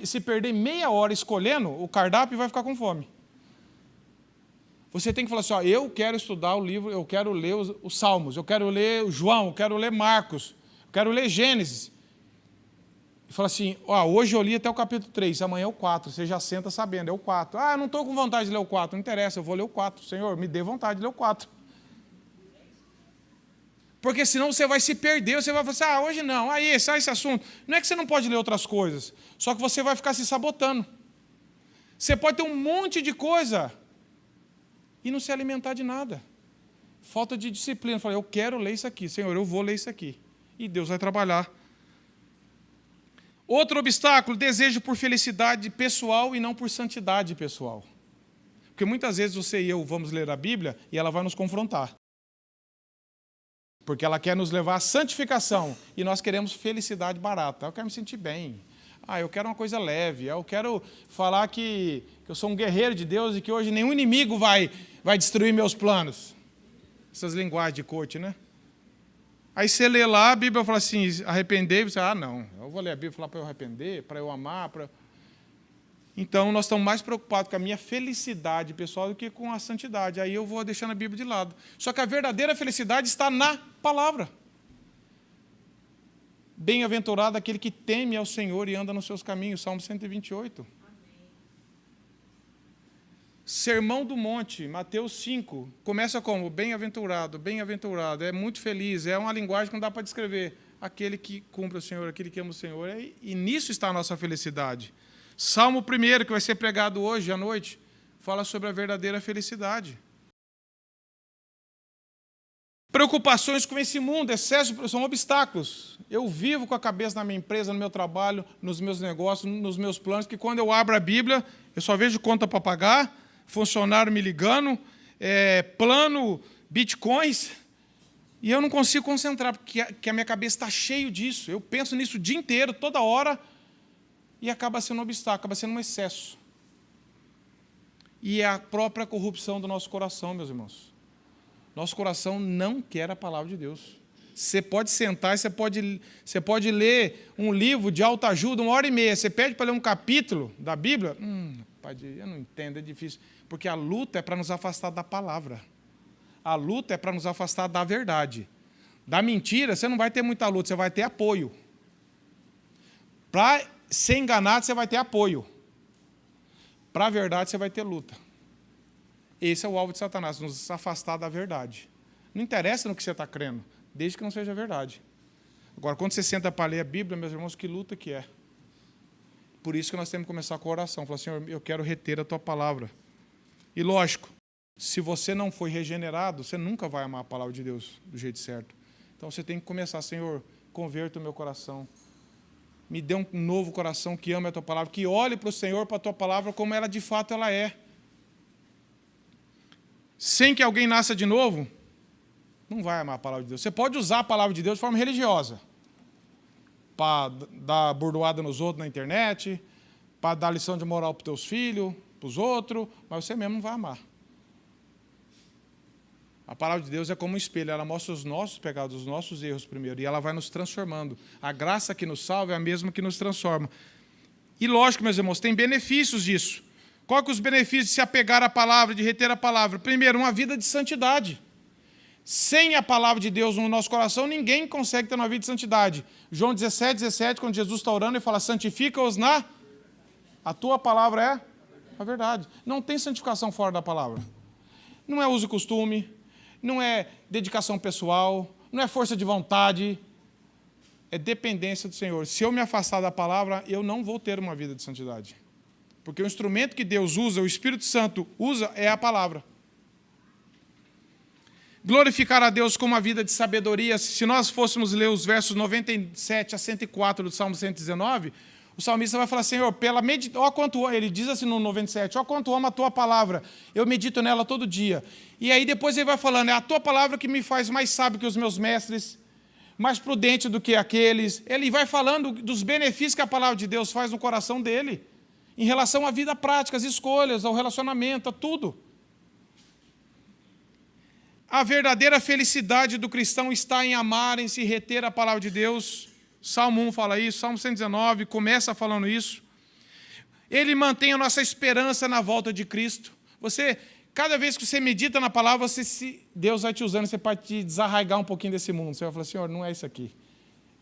se perder meia hora escolhendo o cardápio e vai ficar com fome. Você tem que falar assim, eu quero estudar o livro, eu quero ler os Salmos, eu quero ler o João, eu quero ler Marcos, eu quero ler Gênesis. E fala assim, hoje eu li até o capítulo 3, amanhã é o 4, você já senta sabendo, é o 4. Eu não estou com vontade de ler o 4, não interessa, eu vou ler o 4. Senhor, me dê vontade de ler o 4. Porque senão você vai se perder, você vai falar assim, hoje não, esse assunto. Não é que você não pode ler outras coisas, só que você vai ficar se sabotando. Você pode ter um monte de coisa e não se alimentar de nada. Falta de disciplina. Eu falei, eu quero ler isso aqui, Senhor, eu vou ler isso aqui. E Deus vai trabalhar. Outro obstáculo, desejo por felicidade pessoal e não por santidade pessoal. Porque muitas vezes você e eu vamos ler a Bíblia e ela vai nos confrontar. Porque ela quer nos levar à santificação e nós queremos felicidade barata. Eu quero me sentir bem. Eu quero uma coisa leve. Eu quero falar que eu sou um guerreiro de Deus e que hoje nenhum inimigo vai destruir meus planos. Essas linguagens de coach, né? Aí você lê lá, a Bíblia fala assim, arrepender, você não, eu vou ler a Bíblia e falar para eu arrepender, para eu amar, Então, nós estamos mais preocupados com a minha felicidade pessoal do que com a santidade. Aí eu vou deixando a Bíblia de lado. Só que a verdadeira felicidade está na palavra. Bem-aventurado aquele que teme ao Senhor e anda nos seus caminhos. Salmo 128. Sermão do Monte, Mateus 5, começa como? Bem-aventurado, bem-aventurado, é muito feliz, é uma linguagem que não dá para descrever. Aquele que cumpre o Senhor, aquele que ama o Senhor, e nisso está a nossa felicidade. Salmo 1, que vai ser pregado hoje à noite, fala sobre a verdadeira felicidade. Preocupações com esse mundo, excesso, são obstáculos. Eu vivo com a cabeça na minha empresa, no meu trabalho, nos meus negócios, nos meus planos, que quando eu abro a Bíblia, eu só vejo conta para pagar, funcionário me ligando, plano, bitcoins, e eu não consigo concentrar, porque a minha cabeça está cheia disso. Eu penso nisso o dia inteiro, toda hora, e acaba sendo um obstáculo, acaba sendo um excesso. E é a própria corrupção do nosso coração, meus irmãos. Nosso coração não quer a palavra de Deus. Você pode sentar, você pode ler um livro de autoajuda, 1h30. Você pede para ler um capítulo da Bíblia? Eu não entendo, é difícil. Porque a luta é para nos afastar da palavra. A luta é para nos afastar da verdade. Da mentira, você não vai ter muita luta, você vai ter apoio. Para ser enganado, você vai ter apoio. Para a verdade, você vai ter luta. Esse é o alvo de Satanás, nos afastar da verdade. Não interessa no que você está crendo, desde que não seja verdade. Agora, quando você senta para ler a Bíblia, meus irmãos, que luta que é. Por isso que nós temos que começar com a oração. Falar, Senhor, eu quero reter a Tua palavra. E lógico, se você não foi regenerado, você nunca vai amar a palavra de Deus do jeito certo. Então você tem que começar, Senhor, converta o meu coração. Me dê um novo coração que ame a Tua palavra, que olhe para o Senhor, para a Tua palavra, como ela de fato ela é. Sem que alguém nasça de novo, não vai amar a palavra de Deus. Você pode usar a palavra de Deus de forma religiosa, para dar bordoada nos outros na internet, para dar lição de moral para os teus filhos, para os outros, mas você mesmo não vai amar. A palavra de Deus é como um espelho, ela mostra os nossos pecados, os nossos erros primeiro, e ela vai nos transformando. A graça que nos salva é a mesma que nos transforma. E lógico, meus irmãos, tem benefícios disso. Qual que é os benefícios de se apegar à palavra, de reter a palavra? Primeiro, uma vida de santidade. Sem a palavra de Deus no nosso coração, ninguém consegue ter uma vida de santidade. João 17, quando Jesus está orando, ele fala, santifica-os na... A tua palavra é a verdade. Não tem santificação fora da palavra. Não é uso e costume, não é dedicação pessoal, não é força de vontade, é dependência do Senhor. Se eu me afastar da palavra, eu não vou ter uma vida de santidade. Porque o instrumento que Deus usa, o Espírito Santo usa, é a palavra. Glorificar a Deus com uma vida de sabedoria. Se nós fôssemos ler os versos 97 a 104 do Salmo 119, o salmista vai falar, Senhor, ele diz assim no 97, ó quanto amo a Tua palavra, eu medito nela todo dia. E aí depois ele vai falando, é a Tua palavra que me faz mais sábio que os meus mestres, mais prudente do que aqueles. Ele vai falando dos benefícios que a palavra de Deus faz no coração dele, em relação à vida prática, às escolhas, ao relacionamento, a tudo. A verdadeira felicidade do cristão está em amar, em se reter a palavra de Deus. Salmo 1 fala isso, Salmo 119 começa falando isso. Ele mantém a nossa esperança na volta de Cristo. Cada vez que você medita na palavra, Deus vai te usando, você pode te desarraigar um pouquinho desse mundo. Você vai falar, Senhor, não é isso aqui.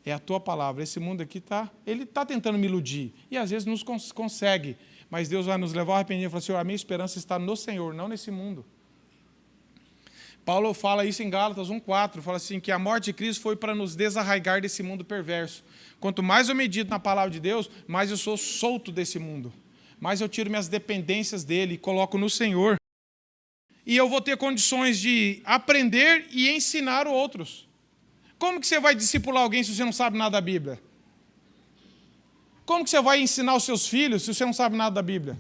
É a Tua palavra. Esse mundo aqui ele está tentando me iludir. E às vezes nos consegue. Mas Deus vai nos levar ao arrependimento e falar, Senhor, a minha esperança está no Senhor, não nesse mundo. Paulo fala isso em Gálatas 1,4, fala assim, que a morte de Cristo foi para nos desarraigar desse mundo perverso. Quanto mais eu medito na palavra de Deus, mais eu sou solto desse mundo. Mais eu tiro minhas dependências dele e coloco no Senhor. E eu vou ter condições de aprender e ensinar outros. Como que você vai discipular alguém se você não sabe nada da Bíblia? Como que você vai ensinar os seus filhos se você não sabe nada da Bíblia?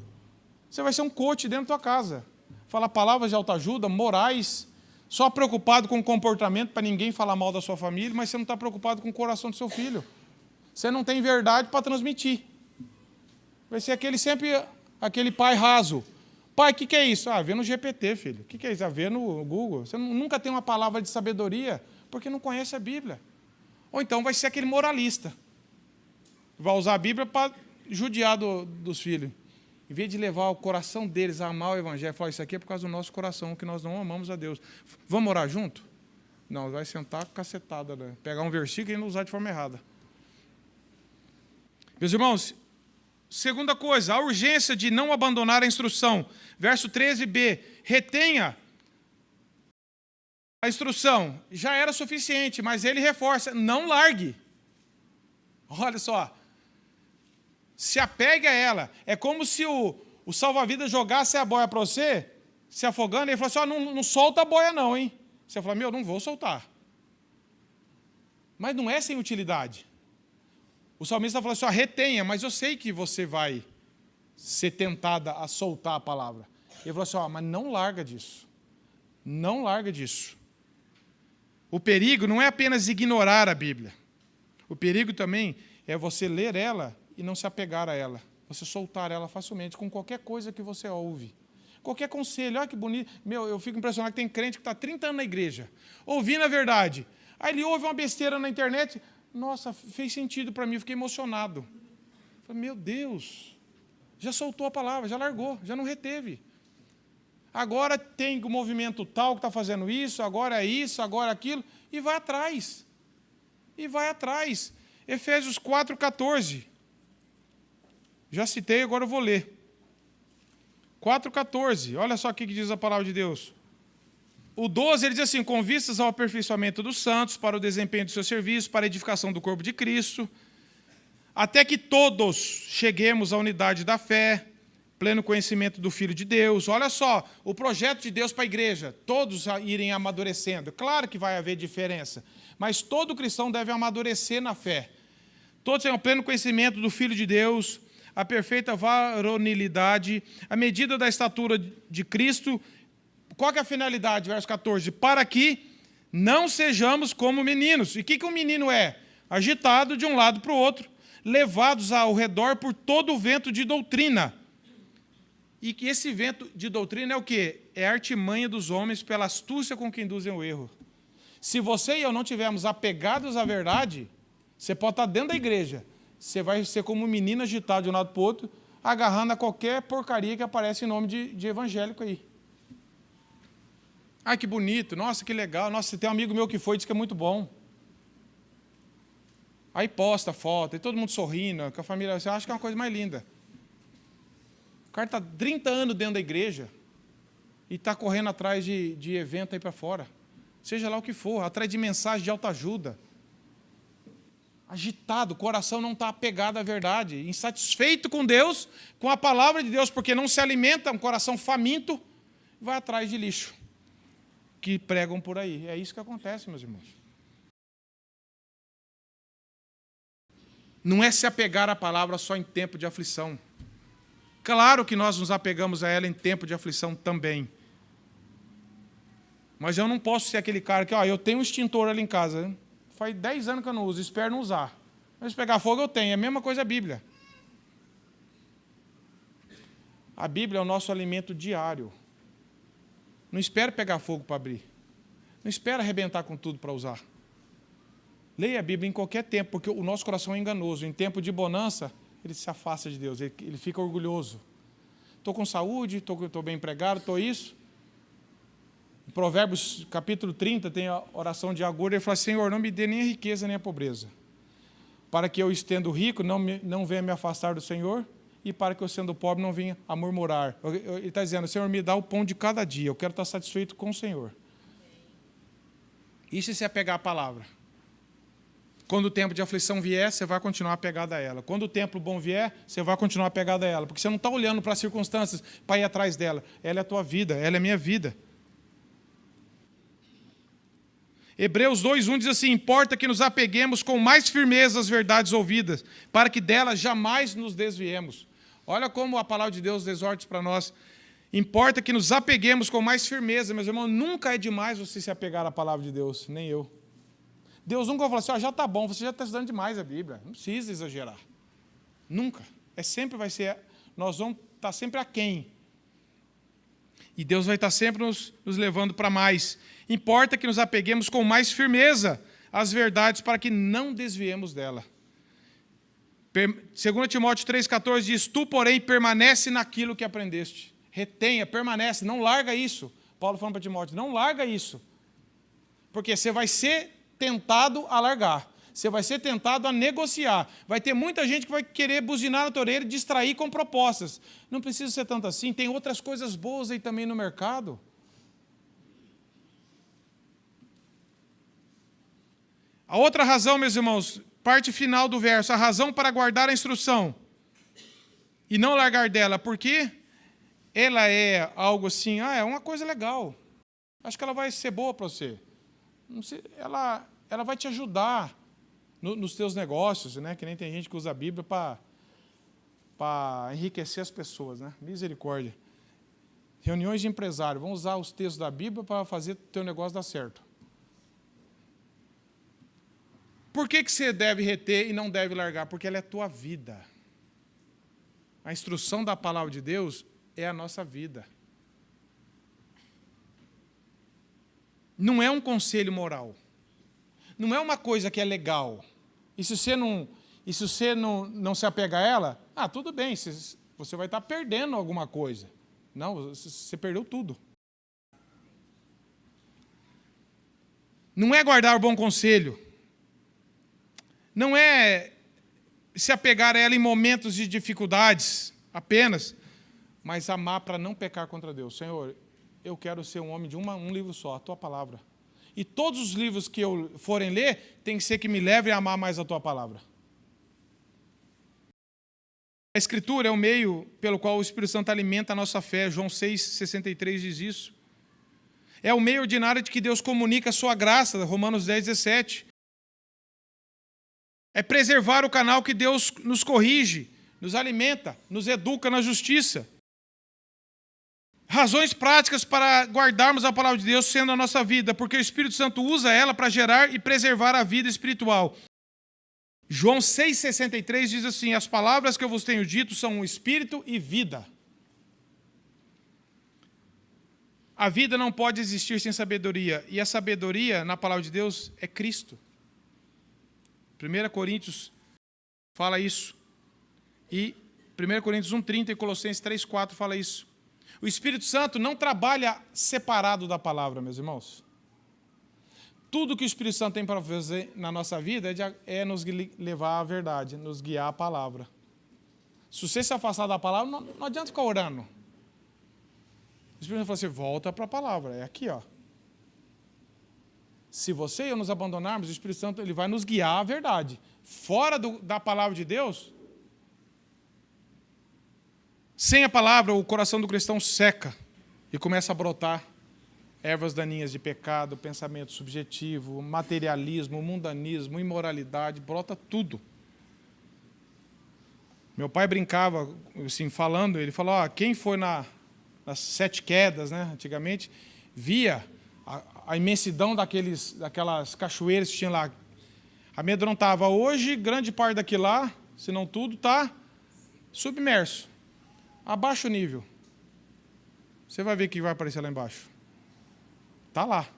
Você vai ser um coach dentro da tua casa. Falar palavras de autoajuda, morais, só preocupado com o comportamento para ninguém falar mal da sua família, mas você não está preocupado com o coração do seu filho. Você não tem verdade para transmitir. Vai ser aquele pai raso. Pai, o que é isso? Vê no GPT, filho. O que é isso? Vê no Google. Você nunca tem uma palavra de sabedoria porque não conhece a Bíblia. Ou então vai ser aquele moralista. Vai usar a Bíblia para judiar dos filhos. Em vez de levar o coração deles a amar o Evangelho, falar, isso aqui é por causa do nosso coração, que nós não amamos a Deus. Vamos orar junto? Não, vai sentar cacetada, né? Pegar um versículo e não usar de forma errada. Meus irmãos, segunda coisa, a urgência de não abandonar a instrução. Verso 13b, retenha a instrução. Já era suficiente, mas ele reforça, não largue. Olha só, se apegue a ela. É como se o salva-vidas jogasse a boia para você, se afogando, e ele falou assim, não solta a boia não, hein? Você fala, não vou soltar. Mas não é sem utilidade. O salmista falou assim, retenha, mas eu sei que você vai ser tentada a soltar a palavra. Ele falou assim, mas não larga disso. Não larga disso. O perigo não é apenas ignorar a Bíblia. O perigo também é você ler ela e não se apegar a ela. Você soltar ela facilmente com qualquer coisa que você ouve. Qualquer conselho, olha que bonito. Eu fico impressionado que tem crente que está 30 anos na igreja, ouvindo a verdade. Aí ele ouve uma besteira na internet, nossa, fez sentido para mim, eu fiquei emocionado. Falei, meu Deus, já soltou a palavra, já largou, já não reteve. Agora tem o movimento tal que está fazendo isso, agora é aquilo, e vai atrás. E vai atrás. Efésios 4,14. Já citei, agora eu vou ler. 4,14. Olha só o que diz a palavra de Deus. O 12, ele diz assim, com vistas ao aperfeiçoamento dos santos, para o desempenho do seu serviço, para a edificação do corpo de Cristo, até que todos cheguemos à unidade da fé, pleno conhecimento do Filho de Deus. Olha só, o projeto de Deus para a igreja, todos irem amadurecendo. Claro que vai haver diferença, mas todo cristão deve amadurecer na fé. Todos tenham pleno conhecimento do Filho de Deus, a perfeita varonilidade, a medida da estatura de Cristo. Qual que é a finalidade? Verso 14. Para que não sejamos como meninos. E o que um menino é? Agitado de um lado para o outro, levados ao redor por todo o vento de doutrina. E que esse vento de doutrina é o quê? É a artimanha dos homens pela astúcia com que induzem o erro. Se você e eu não tivermos apegados à verdade, você pode estar dentro da igreja, você vai ser como um menino agitado de um lado para o outro, agarrando a qualquer porcaria que aparece em nome de evangélico aí. Ai, que bonito, nossa, que legal, nossa, tem um amigo meu que foi, disse que é muito bom. Aí posta foto, e todo mundo sorrindo, com a família, você acha que é uma coisa mais linda. O cara está 30 anos dentro da igreja e está correndo atrás de evento aí para fora. Seja lá o que for, atrás de mensagem de autoajuda. Agitado, o coração não está apegado à verdade, insatisfeito com Deus, com a palavra de Deus, porque não se alimenta, um coração faminto, vai atrás de lixo que pregam por aí. É isso que acontece, meus irmãos. Não é se apegar à palavra só em tempo de aflição. Claro que nós nos apegamos a ela em tempo de aflição também. Mas eu não posso ser aquele cara que, eu tenho um extintor ali em casa, faz 10 anos que eu não uso, espero não usar. Mas se pegar fogo eu tenho, é a mesma coisa a Bíblia. A Bíblia é o nosso alimento diário. Não espera pegar fogo para abrir. Não espera arrebentar com tudo para usar. Leia a Bíblia em qualquer tempo, porque o nosso coração é enganoso. Em tempo de bonança, ele se afasta de Deus, ele fica orgulhoso. Estou com saúde, estou bem empregado, estou isso. Em Provérbios capítulo 30 tem a oração de Agur, ele fala, Senhor, não me dê nem a riqueza nem a pobreza, para que eu, estendo rico, não venha me afastar do Senhor, e para que eu, sendo pobre, não venha a murmurar. Ele está dizendo, Senhor, me dá o pão de cada dia, eu quero estar satisfeito com o Senhor. Isso é se apegar à palavra. Quando o tempo de aflição vier, você vai continuar apegado a ela. Quando o tempo bom vier, você vai continuar apegado a ela, porque você não está olhando para as circunstâncias para ir atrás dela. Ela é a tua vida, ela é a minha vida. Hebreus 2:1 diz assim, importa que nos apeguemos com mais firmeza às verdades ouvidas, para que delas jamais nos desviemos. Olha como a palavra de Deus exorta para nós. Importa que nos apeguemos com mais firmeza, meus irmãos. Nunca é demais você se apegar à palavra de Deus, nem eu. Deus nunca vai falar assim, já está bom, você já está estudando demais a Bíblia. Não precisa exagerar. Nunca. Sempre vai ser, nós vamos estar sempre aquém. E Deus vai estar sempre nos levando para mais. Importa que nos apeguemos com mais firmeza às verdades para que não desviemos dela. 2 Timóteo 3,14 diz, tu, porém, permanece naquilo que aprendeste. Retenha, permanece, não larga isso. Paulo falando para Timóteo, não larga isso. Porque você vai ser tentado a largar. Você vai ser tentado a negociar. Vai ter muita gente que vai querer buzinar na tua orelha e distrair com propostas. Não precisa ser tanto assim. Tem outras coisas boas aí também no mercado. A outra razão, meus irmãos, parte final do verso, a razão para guardar a instrução e não largar dela, porque ela é algo assim, é uma coisa legal. Acho que ela vai ser boa para você. Ela vai te ajudar nos teus negócios, né? Que nem tem gente que usa a Bíblia para enriquecer as pessoas, né? Misericórdia. Reuniões de empresário, vão usar os textos da Bíblia para fazer o teu negócio dar certo. Por que você deve reter e não deve largar? Porque ela é a tua vida. A instrução da palavra de Deus é a nossa vida. Não é um conselho moral. Não é uma coisa que é legal. E se você não se apegar a ela, tudo bem, você vai estar perdendo alguma coisa. Não, você perdeu tudo. Não é guardar o bom conselho. Não é se apegar a ela em momentos de dificuldades apenas, mas amar para não pecar contra Deus. Senhor, eu quero ser um homem de um livro só, a Tua Palavra. E todos os livros que eu forem ler, tem que ser que me leve a amar mais a Tua Palavra. A Escritura é o meio pelo qual o Espírito Santo alimenta a nossa fé. João 6,63 diz isso. É o meio ordinário de que Deus comunica a sua graça, Romanos 10,17. É preservar o canal que Deus nos corrige, nos alimenta, nos educa na justiça. Razões práticas para guardarmos a palavra de Deus sendo a nossa vida, porque o Espírito Santo usa ela para gerar e preservar a vida espiritual. João 6,63 diz assim, as palavras que eu vos tenho dito são espírito e vida. A vida não pode existir sem sabedoria, e a sabedoria na palavra de Deus é Cristo. 1 Coríntios fala isso. E 1 Coríntios 1,30 e Colossenses 3,4 fala isso. O Espírito Santo não trabalha separado da palavra, meus irmãos. Tudo que o Espírito Santo tem para fazer na nossa vida é nos levar à verdade, nos guiar à palavra. Se você se afastar da palavra, não adianta ficar orando. O Espírito Santo fala assim, volta para a palavra, é aqui, ó. Se você e eu nos abandonarmos, o Espírito Santo ele vai nos guiar à verdade. Fora da palavra de Deus, sem a palavra, o coração do cristão seca e começa a brotar ervas daninhas de pecado, pensamento subjetivo, materialismo, mundanismo, imoralidade, brota tudo. Meu pai brincava, assim, falando, ele falou, quem foi nas 7 quedas, né, antigamente, via a imensidão daquelas cachoeiras que tinha lá, amedrontava. Hoje, grande parte daquilo lá, se não tudo, está submerso. Abaixa o nível. Você vai ver o que vai aparecer lá embaixo. Está lá.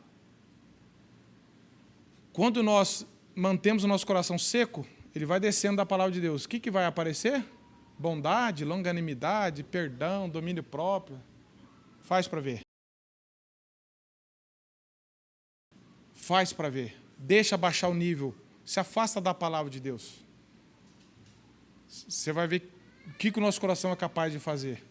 Quando nós mantemos o nosso coração seco, ele vai descendo da palavra de Deus. O que vai aparecer? Bondade, longanimidade, perdão, domínio próprio. Faz para ver. Faz para ver. Deixa baixar o nível. Se afasta da palavra de Deus. Você vai ver o que o nosso coração é capaz de fazer.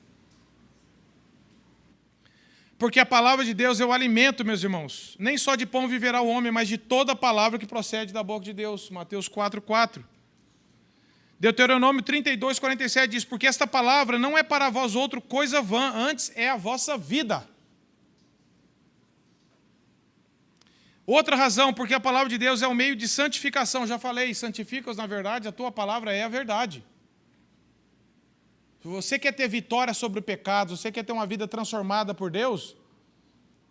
Porque a palavra de Deus é o alimento, meus irmãos. Nem só de pão viverá o homem, mas de toda palavra que procede da boca de Deus. Mateus 4,4. Deuteronômio 32,47 diz, porque esta palavra não é para vós outro coisa vã, antes é a vossa vida. Outra razão, porque a palavra de Deus é o meio de santificação. Já falei, santifica-os na verdade, a tua palavra é a verdade. Se você quer ter vitória sobre o pecado, se você quer ter uma vida transformada por Deus,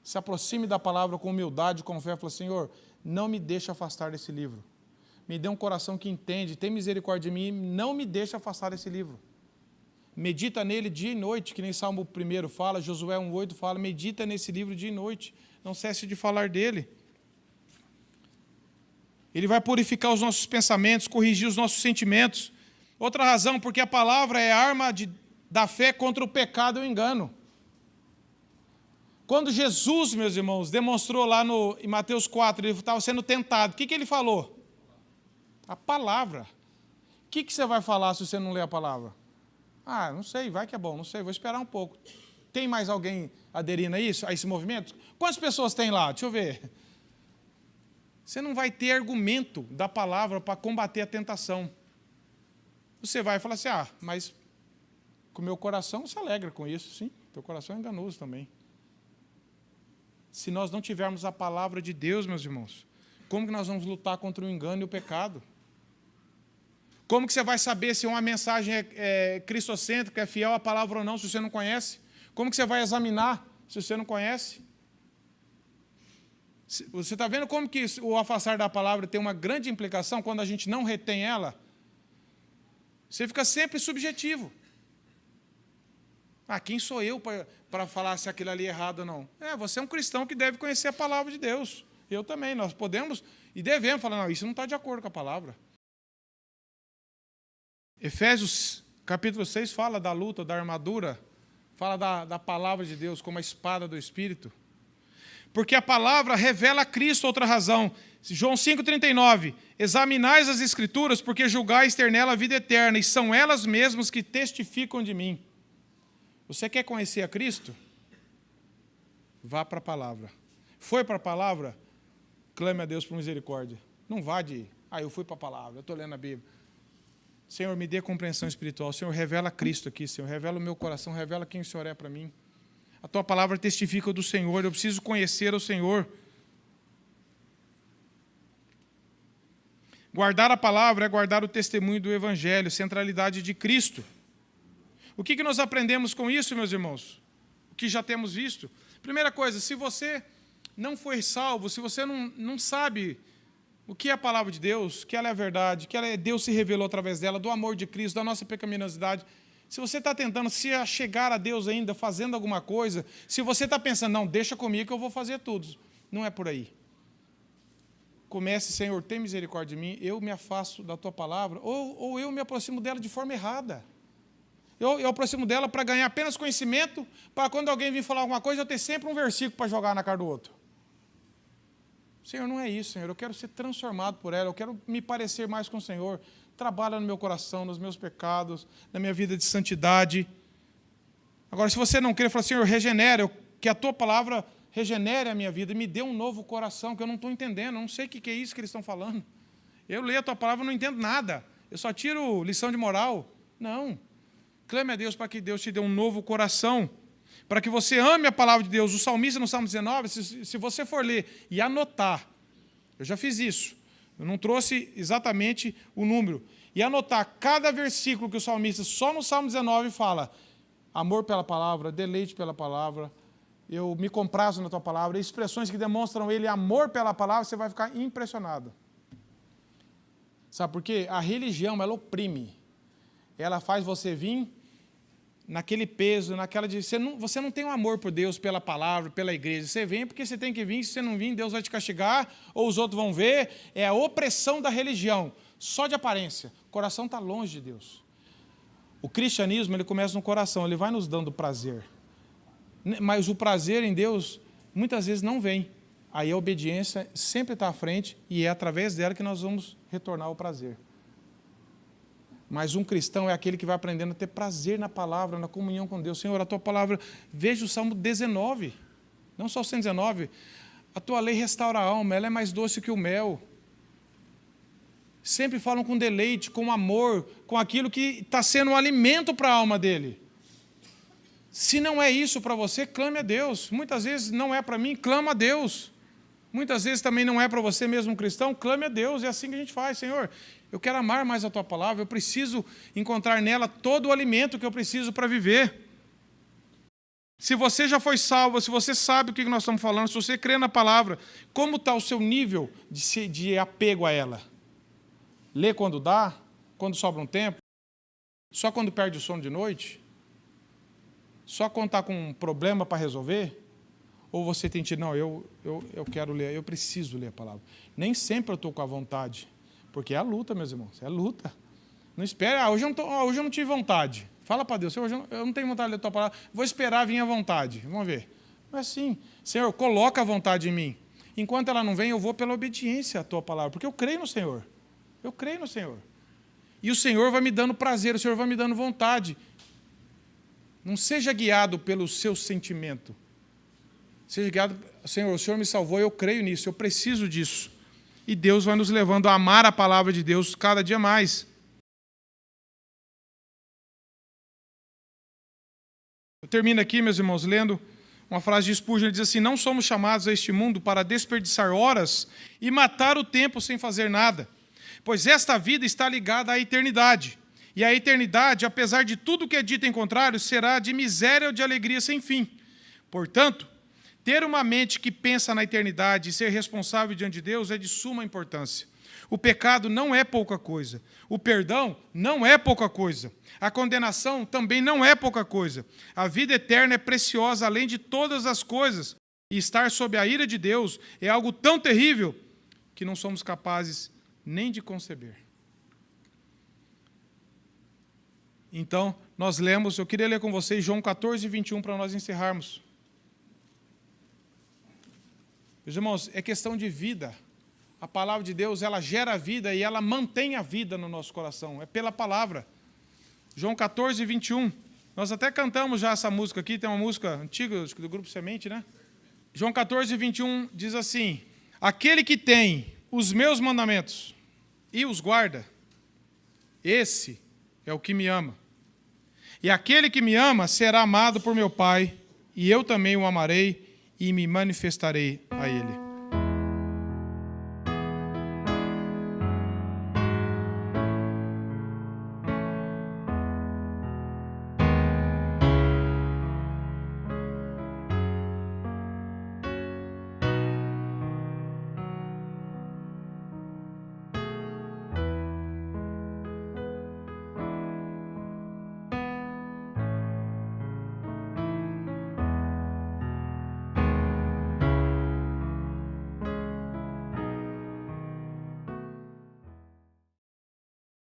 se aproxime da palavra com humildade, com fé, e fala, Senhor, não me deixe afastar desse livro. Me dê um coração que entende, tem misericórdia de mim, não me deixe afastar desse livro. Medita nele dia e noite, que nem Salmo 1 fala, Josué 1,8 fala, medita nesse livro dia e noite, não cesse de falar dele. Ele vai purificar os nossos pensamentos, corrigir os nossos sentimentos. Outra razão, porque a palavra é arma da fé contra o pecado e o engano. Quando Jesus, meus irmãos, demonstrou lá em Mateus 4, ele estava sendo tentado, o que ele falou? A palavra. O que você vai falar se você não ler a palavra? Ah, não sei, vai que é bom, não sei, vou esperar um pouco. Tem mais alguém aderindo a isso, a esse movimento? Quantas pessoas tem lá? Deixa eu ver. Você não vai ter argumento da palavra para combater a tentação. Você vai falar assim, mas com o meu coração se alegra com isso. Sim, teu coração é enganoso também. Se nós não tivermos a palavra de Deus, meus irmãos, como que nós vamos lutar contra o engano e o pecado? Como que você vai saber se uma mensagem é cristocêntrica, é fiel à palavra ou não, se você não conhece? Como que você vai examinar se você não conhece? Você está vendo como que o afastar da palavra tem uma grande implicação quando a gente não retém ela? Você fica sempre subjetivo. Quem sou eu para falar se aquilo ali é errado ou não? Você é um cristão que deve conhecer a palavra de Deus. Eu também. Nós podemos e devemos falar, não, isso não está de acordo com a palavra. Efésios capítulo 6 fala da luta, da armadura, fala da palavra de Deus como a espada do Espírito. Porque a palavra revela a Cristo, outra razão. João 5,39, examinais as Escrituras, porque julgais ter nela a vida eterna, e são elas mesmas que testificam de mim. Você quer conhecer a Cristo? Vá para a palavra. Foi para a palavra? Clame a Deus por misericórdia. Não vá eu fui para a palavra, eu estou lendo a Bíblia. Senhor, me dê compreensão espiritual. Senhor, revela Cristo aqui, Senhor. Revela o meu coração, revela quem o Senhor é para mim. A tua palavra testifica do Senhor. Eu preciso conhecer o Senhor. Guardar a palavra é guardar o testemunho do Evangelho, centralidade de Cristo. O que nós aprendemos com isso, meus irmãos? O que já temos visto? Primeira coisa, se você não foi salvo, se você não sabe o que é a palavra de Deus, que ela é a verdade, que Deus se revelou através dela, do amor de Cristo, da nossa pecaminosidade, se você está tentando se achegar a Deus ainda, fazendo alguma coisa, se você está pensando, não, deixa comigo que eu vou fazer tudo, não é por aí. Comece, Senhor, tem misericórdia de mim, eu me afasto da tua palavra, ou eu me aproximo dela de forma errada. Eu aproximo dela para ganhar apenas conhecimento, para quando alguém vir falar alguma coisa, eu ter sempre um versículo para jogar na cara do outro. Senhor, não é isso, Senhor, eu quero ser transformado por ela, eu quero me parecer mais com o Senhor. Trabalha no meu coração, nos meus pecados, na minha vida de santidade. Agora, se você não quer, fala, Senhor, regenera, que a tua palavra regenere a minha vida, me dê um novo coração, que eu não estou entendendo, eu não sei o que é isso que eles estão falando. Eu leio a tua palavra e não entendo nada, eu só tiro lição de moral. Não. Clame a Deus para que Deus te dê um novo coração, para que você ame a palavra de Deus. O salmista, no Salmo 19, se você for ler e anotar, eu já fiz isso, eu não trouxe exatamente o número, e anotar cada versículo que o salmista, só no Salmo 19, fala, amor pela palavra, deleite pela palavra, eu me comprazo na tua palavra, expressões que demonstram ele amor pela palavra, você vai ficar impressionado. Sabe por quê? A religião, ela oprime, ela faz você vir naquele peso, naquela de... Você não tem um amor por Deus, pela palavra, pela igreja. Você vem porque você tem que vir, se você não vir, Deus vai te castigar, ou os outros vão ver. É a opressão da religião, só de aparência. O coração está longe de Deus. O cristianismo, ele começa no coração, ele vai nos dando prazer. Mas o prazer em Deus, muitas vezes não vem. Aí a obediência sempre está à frente, e é através dela que nós vamos retornar ao prazer. Mas um cristão é aquele que vai aprendendo a ter prazer na palavra, na comunhão com Deus. Senhor, a tua palavra, veja o Salmo 19, não só o 119. A tua lei restaura a alma, ela é mais doce que o mel. Sempre falam com deleite, com amor, com aquilo que está sendo um alimento para a alma dele. Se não é isso para você, clame a Deus. Muitas vezes não é para mim, clama a Deus. Muitas vezes também não é para você mesmo, cristão, clame a Deus. É assim que a gente faz, Senhor. Eu quero amar mais a tua palavra, eu preciso encontrar nela todo o alimento que eu preciso para viver. Se você já foi salvo, se você sabe o que nós estamos falando, se você crê na palavra, como está o seu nível de apego a ela? Lê quando dá? Quando sobra um tempo? Só quando perde o sono de noite? Só quando está com um problema para resolver? Ou você tem que dizer, não, eu quero ler, eu preciso ler a palavra. Nem sempre eu estou com a vontade. Porque é a luta, meus irmãos, é a luta. Não espere, hoje eu não tive vontade. Fala para Deus, hoje eu não tenho vontade de ler a tua palavra, vou esperar vir a vontade. Vamos ver. Não é assim. Senhor, coloca a vontade em mim. Enquanto ela não vem, eu vou pela obediência à tua palavra, porque eu creio no Senhor. Eu creio no Senhor. E o Senhor vai me dando prazer, o Senhor vai me dando vontade. Não seja guiado pelo seu sentimento. Seja guiado, Senhor, o Senhor me salvou, eu creio nisso, eu preciso disso. E Deus vai nos levando a amar a palavra de Deus cada dia mais. Eu termino aqui, meus irmãos, lendo uma frase de Spurgeon, ele diz assim: não somos chamados a este mundo para desperdiçar horas e matar o tempo sem fazer nada, pois esta vida está ligada à eternidade. E a eternidade, apesar de tudo que é dito em contrário, será de miséria ou de alegria sem fim. Portanto, ter uma mente que pensa na eternidade e ser responsável diante de Deus é de suma importância. O pecado não é pouca coisa. O perdão não é pouca coisa. A condenação também não é pouca coisa. A vida eterna é preciosa além de todas as coisas. E estar sob a ira de Deus é algo tão terrível que não somos capazes nem de conceber. Então, nós lemos, eu queria ler com vocês João 14, 21, para nós encerrarmos. Meus irmãos, é questão de vida. A palavra de Deus, ela gera vida e ela mantém a vida no nosso coração. É pela palavra. João 14, 21. Nós até cantamos já essa música aqui, tem uma música antiga do Grupo Semente, né? João 14, 21 diz assim: aquele que tem os meus mandamentos e os guarda, esse é o que me ama. E aquele que me ama será amado por meu Pai, e eu também o amarei e me manifestarei a ele.